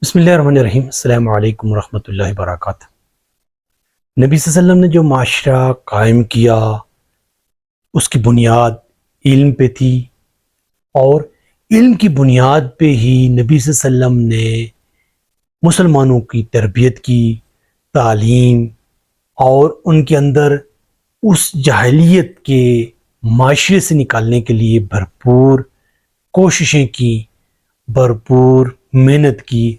بسم اللہ الرحمن الرحیم۔ السلام علیکم ورحمۃ اللہ وبرکاتہ۔ نبی صلی اللہ علیہ وسلم نے جو معاشرہ قائم کیا اس کی بنیاد علم پہ تھی، اور علم کی بنیاد پہ ہی نبی صلی اللہ علیہ وسلم نے مسلمانوں کی تربیت کی، تعلیم، اور ان کے اندر اس جاہلیت کے معاشرے سے نکالنے کے لیے بھرپور کوششیں کی، بھرپور محنت کی،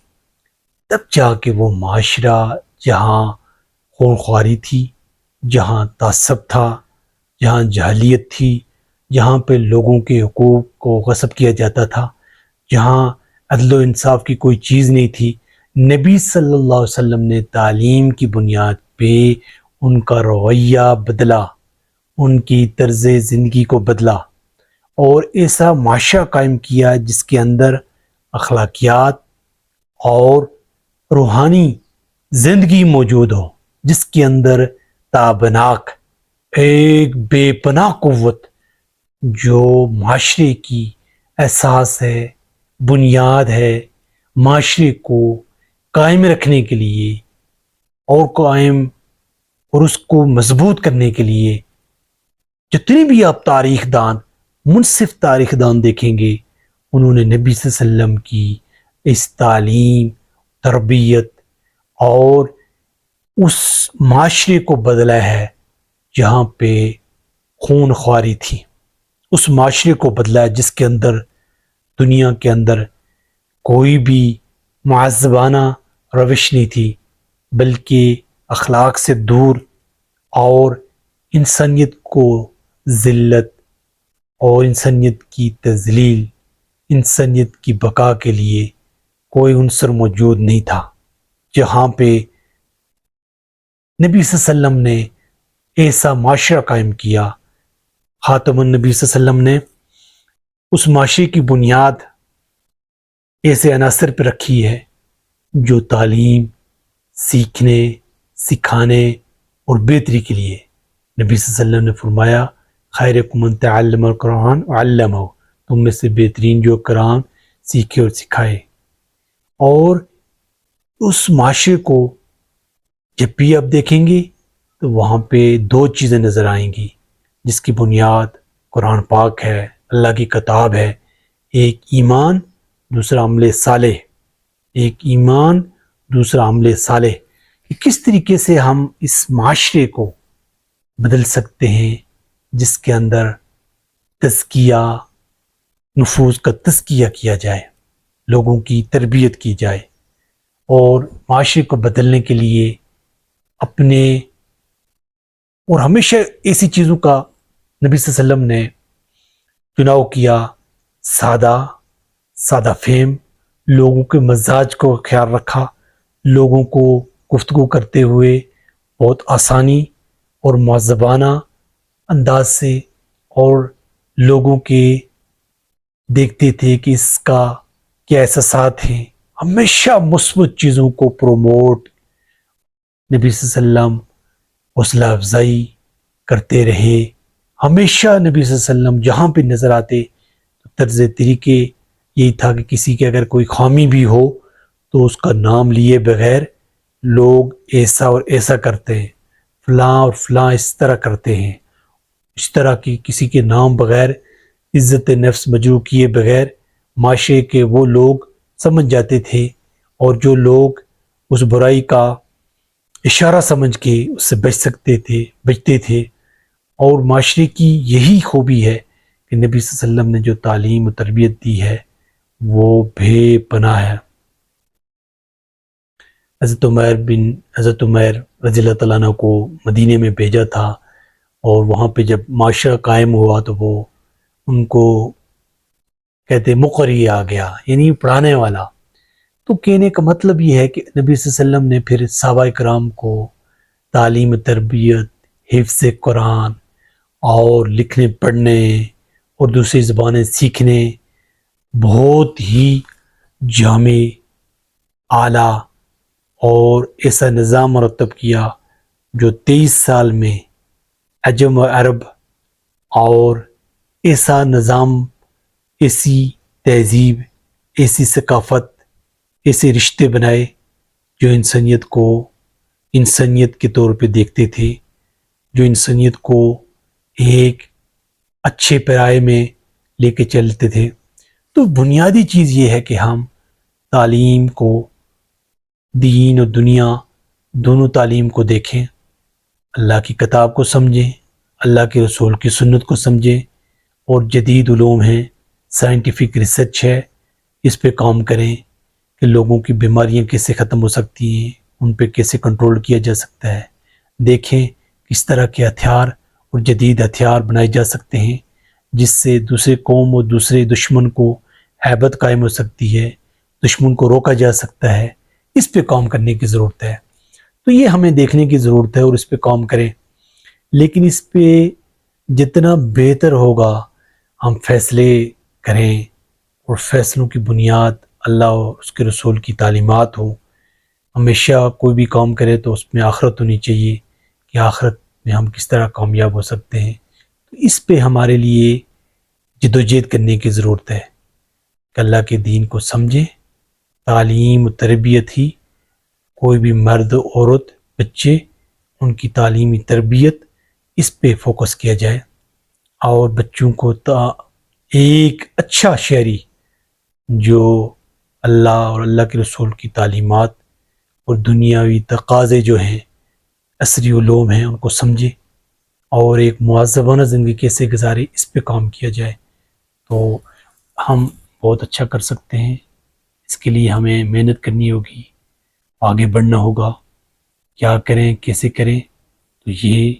تب جا کے وہ معاشرہ جہاں خونخواری تھی، جہاں تعصب تھا، جہاں جاہلیت تھی، جہاں پہ لوگوں کے حقوق کو غصب کیا جاتا تھا، جہاں عدل و انصاف کی کوئی چیز نہیں تھی، نبی صلی اللہ علیہ وسلم نے تعلیم کی بنیاد پہ ان کا رویہ بدلا، ان کی طرز زندگی کو بدلا، اور ایسا معاشرہ قائم کیا جس کے اندر اخلاقیات اور روحانی زندگی موجود ہو، جس کے اندر تابناک ایک بے پناہ قوت جو معاشرے کی اساس ہے، بنیاد ہے، معاشرے کو قائم رکھنے کے لیے اور اس کو مضبوط کرنے کے لیے جتنی بھی آپ تاریخ دان، منصف تاریخ دان دیکھیں گے، انہوں نے نبی صلی اللہ علیہ وسلم کی اس تعلیم، تربیت اور اس معاشرے کو بدلا ہے جہاں پہ خون خواری تھی، اس معاشرے کو بدلا ہے جس کے اندر دنیا کے اندر کوئی بھی معذبانہ روش نہیں تھی، بلکہ اخلاق سے دور اور انسانیت کو ذلت اور انسانیت کی تذلیل، انسانیت کی بقا کے لیے کوئی عنصر موجود نہیں تھا، جہاں پہ نبی صلی اللہ علیہ وسلم نے ایسا معاشرہ قائم کیا۔ خاتم النبی صلی اللہ علیہ وسلم نے اس معاشرے کی بنیاد ایسے عناصر پہ رکھی ہے جو تعلیم، سیکھنے، سکھانے اور بہتری کے لیے۔ نبی صلی اللہ علیہ وسلم نے فرمایا، خیرکم من تعلم القرآن وعلمہ، تم میں سے بہترین جو قرآن سیکھے اور سکھائے۔ اور اس معاشرے کو جب بھی آپ دیکھیں گے تو وہاں پہ دو چیزیں نظر آئیں گی جس کی بنیاد قرآن پاک ہے، اللہ کی کتاب ہے۔ ایک ایمان، دوسرا عمل صالح۔ ایک ایمان، دوسرا عمل صالح۔ کہ کس طریقے سے ہم اس معاشرے کو بدل سکتے ہیں جس کے اندر تزکیہ، نفوس کا تزکیہ کیا جائے، لوگوں کی تربیت کی جائے، اور معاشرے کو بدلنے کے لیے اپنے اور ہمیشہ ایسی چیزوں کا نبی صلی اللہ علیہ وسلم نے چناؤ کیا، سادہ فہم، لوگوں کے مزاج کو خیال رکھا، لوگوں کو گفتگو کرتے ہوئے بہت آسانی اور معذبانہ انداز سے، اور لوگوں کے دیکھتے تھے کہ اس کا کیا احساسات ہیں، ہمیشہ مثبت چیزوں کو پروموٹ نبی صلی اللہ علیہ وسلم حوصلہ افزائی کرتے رہے۔ ہمیشہ نبی صلی اللہ علیہ وسلم جہاں پہ نظر آتے تو طرز طریقے یہی تھا کہ کسی کے اگر کوئی خامی بھی ہو تو اس کا نام لیے بغیر لوگ ایسا اور ایسا کرتے ہیں، فلاں اور فلاں اس طرح کرتے ہیں، اس طرح کی کسی کے نام بغیر، عزت نفس مجروح کیے بغیر معاشرے کے وہ لوگ سمجھ جاتے تھے، اور جو لوگ اس برائی کا اشارہ سمجھ کے اس سے بچتے تھے۔ اور معاشرے کی یہی خوبی ہے کہ نبی صلی اللہ علیہ وسلم نے جو تعلیم و تربیت دی ہے وہ بے پناہ ہے۔ حضرت عمر رضی اللہ تعالیٰ عنہ کو مدینے میں بھیجا تھا، اور وہاں پہ جب معاشرہ قائم ہوا تو وہ ان کو کہتے مقری آ گیا، یعنی پڑھانے والا۔ تو کہنے کا مطلب یہ ہے کہ نبی صلی اللہ علیہ وسلم نے پھر صحابہ کرام کو تعلیم، تربیت، حفظ قرآن اور لکھنے پڑھنے اور دوسری زبانیں سیکھنے بہت ہی جامع، اعلیٰ اور ایسا نظام مرتب کیا جو 23 سال میں عجم و عرب اور ایسا نظام، ایسی تہذیب، ایسی ثقافت، ایسے رشتے بنائے جو انسانیت کو انسانیت کے طور پہ دیکھتے تھے، جو انسانیت کو ایک اچھے پیرائے میں لے کے چلتے تھے۔ تو بنیادی چیز یہ ہے کہ ہم تعلیم کو، دین اور دنیا دونوں تعلیم کو دیکھیں، اللہ کی کتاب کو سمجھیں، اللہ کے رسول کی سنت کو سمجھیں، اور جدید علوم ہیں، سائنٹیفک ریسرچ ہے، اس پہ کام کریں کہ لوگوں کی بیماریاں کیسے ختم ہو سکتی ہیں، ان پہ کیسے کنٹرول کیا جا سکتا ہے۔ دیکھیں کس طرح کے ہتھیار اور جدید ہتھیار بنائے جا سکتے ہیں جس سے دوسرے قوم اور دوسرے دشمن کو ہیبت قائم ہو سکتی ہے، دشمن کو روکا جا سکتا ہے۔ اس پہ کام کرنے کی ضرورت ہے۔ تو یہ ہمیں دیکھنے کی ضرورت ہے اور اس پہ کام کریں، لیکن اس پہ جتنا بہتر ہوگا ہم فیصلے کریں، اور فیصلوں کی بنیاد اللہ اور اس کے رسول کی تعلیمات ہوں۔ ہمیشہ کوئی بھی کام کرے تو اس میں آخرت ہونی چاہیے کہ آخرت میں ہم کس طرح کامیاب ہو سکتے ہیں۔ تو اس پہ ہمارے لیے جدوجہد کرنے کی ضرورت ہے کہ اللہ کے دین کو سمجھیں۔ تعلیم و تربیت ہی، کوئی بھی مرد، عورت، بچے، ان کی تعلیمی تربیت، اس پہ فوکس کیا جائے، اور بچوں کو ایک اچھا شہری جو اللہ اور اللہ کے رسول کی تعلیمات اور دنیاوی تقاضے جو ہیں، عصری علوم ہیں، ان کو سمجھے اور ایک مہذبانہ زندگی کیسے گزارے، اس پہ کام کیا جائے تو ہم بہت اچھا کر سکتے ہیں۔ اس کے لیے ہمیں محنت کرنی ہوگی، آگے بڑھنا ہوگا، کیا کریں، کیسے کریں، تو یہ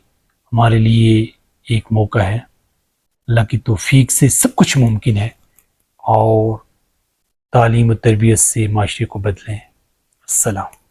ہمارے لیے ایک موقع ہے۔ اللہ کی توفیق سے سب کچھ ممکن ہے، اور تعلیم و تربیت سے معاشرے کو بدلیں۔ السلام۔